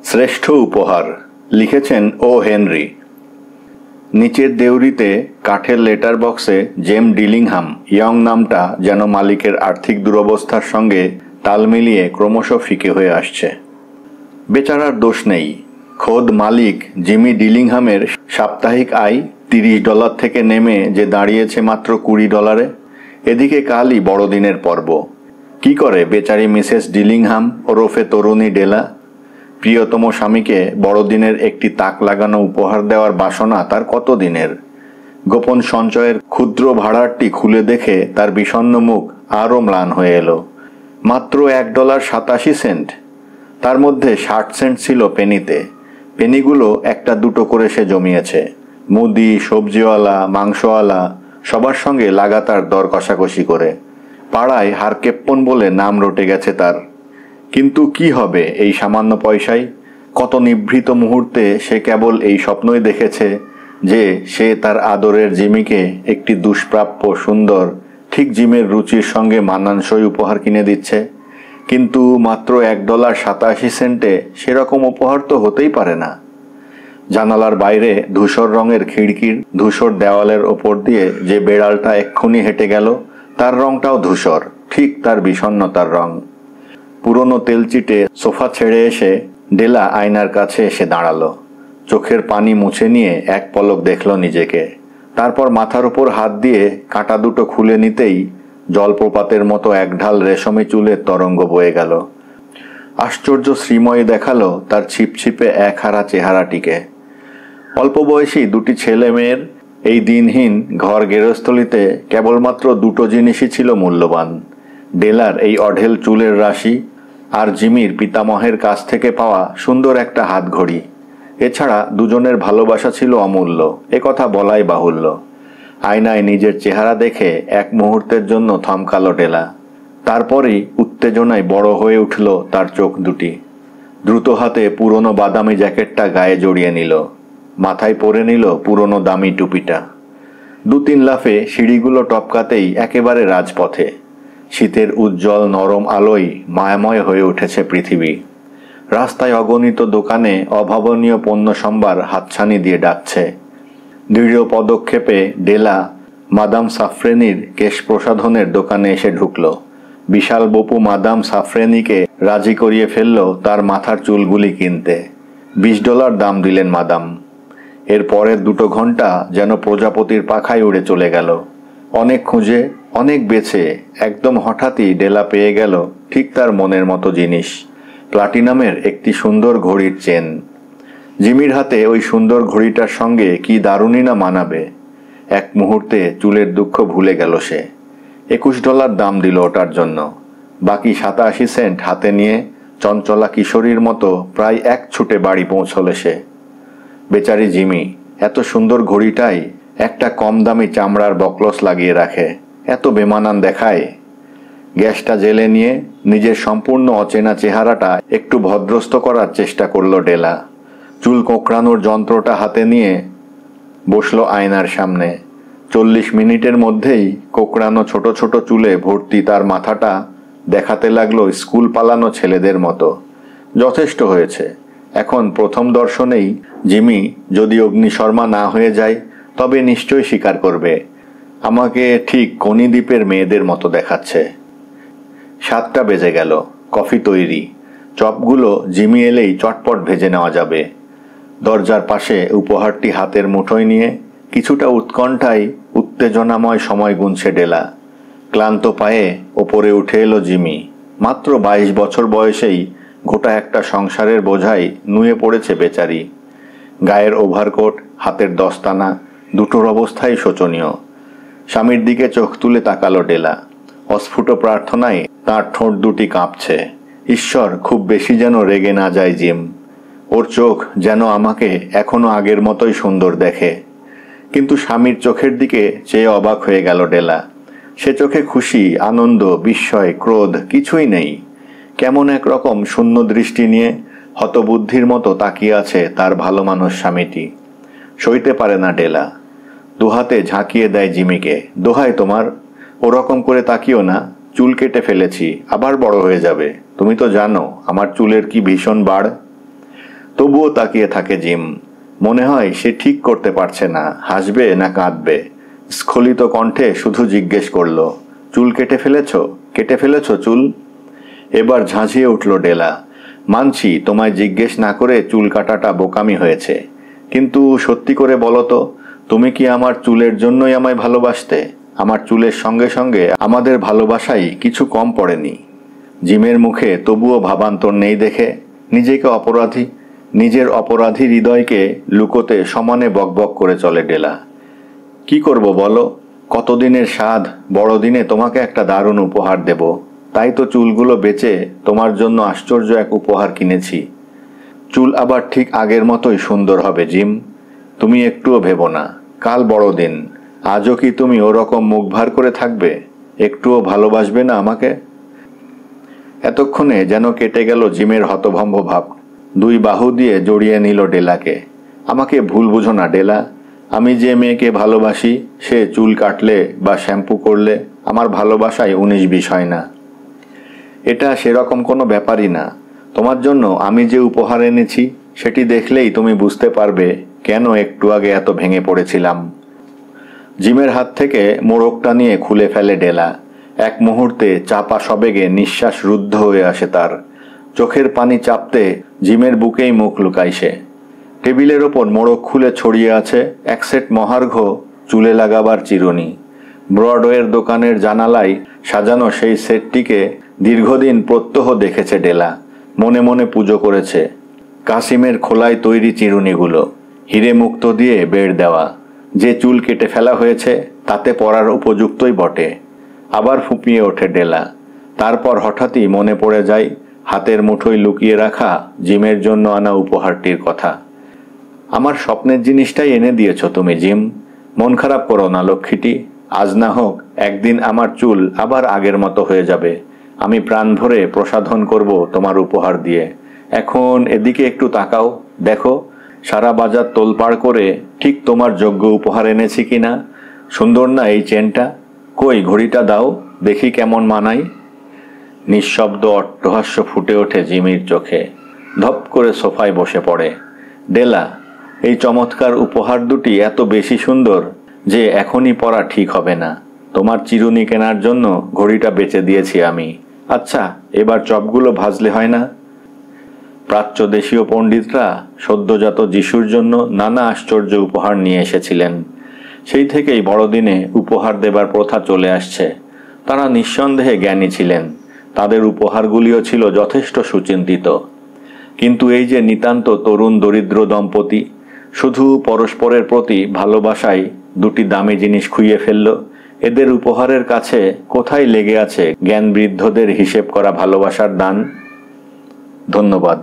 শ্রেষ্ঠ উপহার লিখেছেন ও হেনরি। নিচের দেউরিতে কাঠের লেটার বক্সে জেম ডিলিংহাম ইয়ং নামটা যেন মালিকের আর্থিক দুরবস্থার সঙ্গে তাল মিলিয়ে ক্রমশ ফিকে হয়ে আসছে। বেচারার দোষ নেই। খোদ মালিক জিমি ডিলিংহামের সাপ্তাহিক আয় $30 থেকে নেমে যে দাঁড়িয়েছে মাত্র $20। এদিকে কালই বড়দিনের পর্ব। কি করে বেচারি মিসেস ডিলিংহাম ওরফে তরুণী ডেলা? প্রিয়তম স্বামীকে বড়দিনের একটি তাক লাগানো উপহার দেওয়ার বাসনা তার কত দিনের। গোপন সঞ্চয়ের ক্ষুদ্র ভাড়ারটি খুলে দেখে তার বিষণ্ণ মুখ আরও ম্লান হয়ে এলো। মাত্র $1.87। তার মধ্যে 60 সেন্ট ছিল পেনিতে। পেনিগুলো একটা দুটো করে সে জমিয়েছে। মুদি, সবজিওয়ালা, মাংসওয়ালা সবার সঙ্গে লাগাতার দর কষাকষি করে। পাড়ায় হারকেপ্পন বলে নাম রটে গেছে তার। কিন্তু কি হবে এই সামান্য পয়সায়? কত নিভৃত মুহূর্তে সে কেবল এই স্বপ্নই দেখেছে যে সে তার আদরের জিমিকে একটি দুষ্প্রাপ্য সুন্দর, ঠিক জিমের রুচির সঙ্গে মানানসই উপহার কিনে দিচ্ছে। কিন্তু মাত্র $1.87 সেরকম উপহার তো হতেই পারে না। জানালার বাইরে ধূসর রঙের খিড়কির ধূসর দেওয়ালের ওপর দিয়ে যে বেড়ালটা এক্ষুনি হেঁটে গেল তার রংটাও ধূসর, ঠিক তার বিষণ্ণতার রং। পুরনো তেলচিটে সোফা ছেড়ে এসে ডেলা আয়নার কাছে এসে দাঁড়ালো। চোখের পানি মুছে নিয়ে এক পলক দেখল নিজেকে। তারপর মাথার উপর হাত দিয়ে কাঁটা দুটো খুলে নিতেই জলপ্রপাতের মতো একঢাল রেশমি চুলের তরঙ্গ বয়ে গেল। আশ্চর্য শ্রীময়ী দেখালো তার ছিপছিপে একহারা চেহারাটিকে। অল্প বয়সী দুটি ছেলে মেয়ের এই দিনহীন ঘর গেরস্থলিতে কেবলমাত্র দুটো জিনিসই ছিল মূল্যবান: ডেলার এই অঢেল চুলের রাশি আর জিমির পিতামহের কাছ থেকে পাওয়া সুন্দর একটা হাতঘড়ি। এছাড়া দুজনের ভালোবাসা ছিল অমূল্য, কথা বলাই বাহুল্য। আয়নায় নিজের চেহারা দেখে এক মুহূর্তের জন্য থমকালো ডেলা। তারপরই উত্তেজনায় বড় হয়ে উঠল তার চোখ দুটি। দ্রুত হাতে পুরনো বাদামি জ্যাকেটটা গায়ে জড়িয়ে নিল। মাথায় পরে নিল পুরনো দামি টুপিটা। 2-3 লাফে সিঁড়িগুলো টপকাতেই একেবারে রাজপথে। শীতের উজ্জ্বল নরম আলোয় মায়াময় হয়ে উঠেছে পৃথিবী। রাস্তায় অগণিত দোকানে অভাবনীয় পণ্য সম্ভার হাতছানি দিয়ে ডাকছে। দৃঢ় পদক্ষেপে ডেলা মাদাম সাফ্রেনির কেশ প্রসাধনের দোকানে এসে ঢুকল। বিশাল বপু মাদাম সাফ্রেনিকে রাজি করিয়ে ফেলল তার মাথার চুলগুলি কিনতে। $20 দাম দিলেন মাদাম। এর পরের 2 ঘন্টা যেন প্রজাপতির পাখায় উড়ে চলে গেল। অনেক খুঁজে, অনেক বেছে একদম হঠাৎই ডেলা পেয়ে গেল ঠিক তার মনের মতো জিনিস, প্লাটিনামের একটি সুন্দর ঘড়ির চেন। জিমির হাতে ওই সুন্দর ঘড়িটার সঙ্গে কি দারুণই না মানাবে। এক মুহূর্তে চুলের দুঃখ ভুলে গেল সে। $21 দাম দিল ওটার জন্য। বাকি 87 সেন্ট হাতে নিয়ে চঞ্চলা কিশোরীর মতো প্রায় এক ছুটে বাড়ি পৌঁছলে সে। বেচারি জিমি এত সুন্দর ঘড়িটাই একটা কম দামি চামড়ার বকলস লাগিয়ে রাখে, এত বেমানান দেখায়। গ্যাসটা জেলে নিয়ে নিজের সম্পূর্ণ অচেনা চেহারাটা একটু ভদ্রস্থ করার চেষ্টা করল ডেলা। চুল কোঁকড়ানোর যন্ত্রটা হাতে নিয়ে বসলো আয়নার সামনে। 40 মিনিটের মধ্যেই কোঁকড়ানো ছোট ছোট চুলে ভর্তি তার মাথাটা দেখাতে লাগলো স্কুল পালানো ছেলেদের মতো। যথেষ্ট হয়েছে। এখন প্রথম দর্শনেই জিমি যদি অগ্নিশর্মা না হয়ে যায় তবে নিশ্চয়ই স্বীকার করবে আমাকে ঠিক কোনি দ্বীপের মেয়েদের মতো দেখাচ্ছে। 7টা বেজে গেল। কফি তৈরি। চপগুলো জিমি এলেই চটপট ভেজে নেওয়া যাবে। দরজার পাশে উপহারটি হাতের মুঠোয় নিয়ে কিছুটা উৎকণ্ঠায় উত্তেজনাময় সময় গুনছে ডেলা। ক্লান্ত পায়ে ওপরে উঠে এলো জিমি। মাত্র 22 বছর বয়সেই গোটা একটা সংসারের বোঝাই নুয়ে পড়েছে বেচারি। গায়ের ওভারকোট, হাতের দস্তানা দুটোর অবস্থাই শোচনীয়। স্বামীর দিকে চোখ তুলে তাকালো ডেলা। অস্ফুট প্রার্থনায় তার ঠোঁট দুটি কাঁপছে। ঈশ্বর, খুব বেশি যেন রেগে না যায় জিম। ওর চোখ যেন আমাকে এখনো আগের মতোই সুন্দর দেখে। কিন্তু স্বামীর চোখের দিকে চেয়ে অবাক হয়ে গেল ডেলা। সে চোখে খুশি, আনন্দ, বিস্ময়, ক্রোধ কিছুই নেই। কেমন একরকম শূন্য দৃষ্টি নিয়ে হতবুদ্ধির মতো তাকিয়ে আছে তার ভালো মানুষ স্বামীটি। সইতে পারে না ডেলা। দুহাতে ঝাঁকিয়ে দেয় জিমিকে। দোহাই তোমার, ওরকম করে তাকিও না। চুল কেটে ফেলেছি, আবার বড় হয়ে যাবে। তুমি তো জানো আমার চুলের কি ভীষণ বাড়। তবুও তাকিয়ে থাকে জিম। মনে হয় সে ঠিক করতে পারছে না হাসবে না কাঁদবে। স্খলিত কণ্ঠে শুধু জিজ্ঞেস করল, চুল কেটে ফেলেছ? কেটে ফেলেছ চুল? এবার ঝাঁঝিয়ে উঠল ডেলা। মানছি তোমায় জিজ্ঞেস না করে চুল কাটাটা বোকামি হয়েছে, কিন্তু সত্যি করে বলো তো, তুমি কি আমার চুলের জন্যই আমায় ভালোবাসতে? আমার চুলের সঙ্গে সঙ্গে আমাদের ভালোবাসাই কিছু কম পড়েনি। জিমের মুখে তবুও ভাবান্তর নেই দেখে নিজের অপরাধী হৃদয়কে লুকোতে সমানে বকবক করে চলে ডেলা। কি করব বলো? কতদিনের স্বাদ, বড়দিনে তোমাকে একটা দারুণ উপহার দেব, তাই তো চুলগুলো বেচে তোমার জন্য আশ্চর্য এক উপহার কিনেছি। চুল আবার ঠিক আগের মতোই সুন্দর হবে জিম, তুমি একটুও ভেবো না। কাল বড়দিন, আজও কি তুমি ওরকম মুখ ভার করে থাকবে? একটুও ভালোবাসবে না আমাকে? এতক্ষণে যেন কেটে গেল জিমের হতভম্ব ভাব। দুই বাহু দিয়ে জড়িয়ে নিল ডেলাকে। আমাকে ভুল বুঝো না ডেলা, আমি যে মেয়েকে ভালোবাসি সে চুল কাটলে বা শ্যাম্পু করলে আমার ভালোবাসায় 19-20 হয় না। এটা সেরকম কোনো ব্যাপারই না। তোমার জন্য আমি যে উপহার এনেছি সেটি দেখলেই তুমি বুঝতে পারবে কেন একটু আগে এত ভেঙে পড়েছিলাম। জিমের হাত থেকে মোড়কটা নিয়ে খুলে ফেলে ডেলা। এক মুহূর্তে চাপা সবেগে নিঃশ্বাস রুদ্ধ হয়ে আসে তার। চোখের পানি চাপতে জিমের বুকেই মুখ লুকায় সে। টেবিলের ওপর মোড়ক খুলে ছড়িয়ে আছে এক সেট মহার্ঘ চুলে লাগাবার চিরুনি। ব্রডওয়ের দোকানের জানালায় সাজানো সেই সেটটিকে দীর্ঘদিন প্রত্যহ দেখেছে ডেলা। মনে মনে পুজো করেছে। কাসিমের খোলায় তৈরি চিরুনিগুলো, হিরে মুক্ত দিয়ে বেড় দেওয়া। যে চুল কেটে ফেলা হয়েছে তাতে পরার উপযুক্তই বটে। আবার ফুপিয়ে ওঠে ডেলা। তারপর হঠাৎই মনে পড়ে যায় হাতের মুঠোয় লুকিয়ে রাখা জিমের জন্য আনা উপহারটির কথা। আমার স্বপ্নের জিনিসটাই এনে দিয়েছ তুমি জিম, মন খারাপ করো না লক্ষ্মীটি। আজ না হোক একদিন আমার চুল আবার আগের মতো হয়ে যাবে। আমি প্রাণ ভরে প্রসাধন করব তোমার উপহার দিয়ে। এখন এদিকে একটু তাকাও, দেখো সারা বাজার তোলপাড় করে ঠিক তোমার যোগ্য উপহার এনেছি কিনা। সুন্দর না এই চেনটা? কই ঘড়িটা দাও দেখি কেমন মানাই। নিঃশব্দ অট্টহাস্য ফুটে ওঠে জিমির চোখে। ধপ করে সোফায় বসে পড়ে। ডেলা, এই চমৎকার উপহার দুটি এত বেশি সুন্দর যে এখনই পরা ঠিক হবে না। তোমার চিরুনি কেনার জন্য ঘড়িটা বেচে দিয়েছি আমি। আচ্ছা, এবার চপগুলো ভাজলে হয় না? প্রাচ্য দেশীয় পণ্ডিতরা সদ্যজাত যিশুর জন্য নানা আশ্চর্য উপহার নিয়ে এসেছিলেন। সেই থেকেই বড়দিনে উপহার দেবার প্রথা চলে আসছে। তারা নিঃসন্দেহে জ্ঞানী ছিলেন, তাদের উপহারগুলিও ছিল যথেষ্ট সুচিন্তিত। কিন্তু এই যে নিতান্ত তরুণ দরিদ্র দম্পতি শুধু পরস্পরের প্রতি ভালোবাসায় দুটি দামি জিনিস খুইয়ে ফেলল, এদের উপহারের কাছে কোথায় লেগে আছে জ্ঞান বৃদ্ধদের হিসেব করা ভালোবাসার দান? ধন্যবাদ।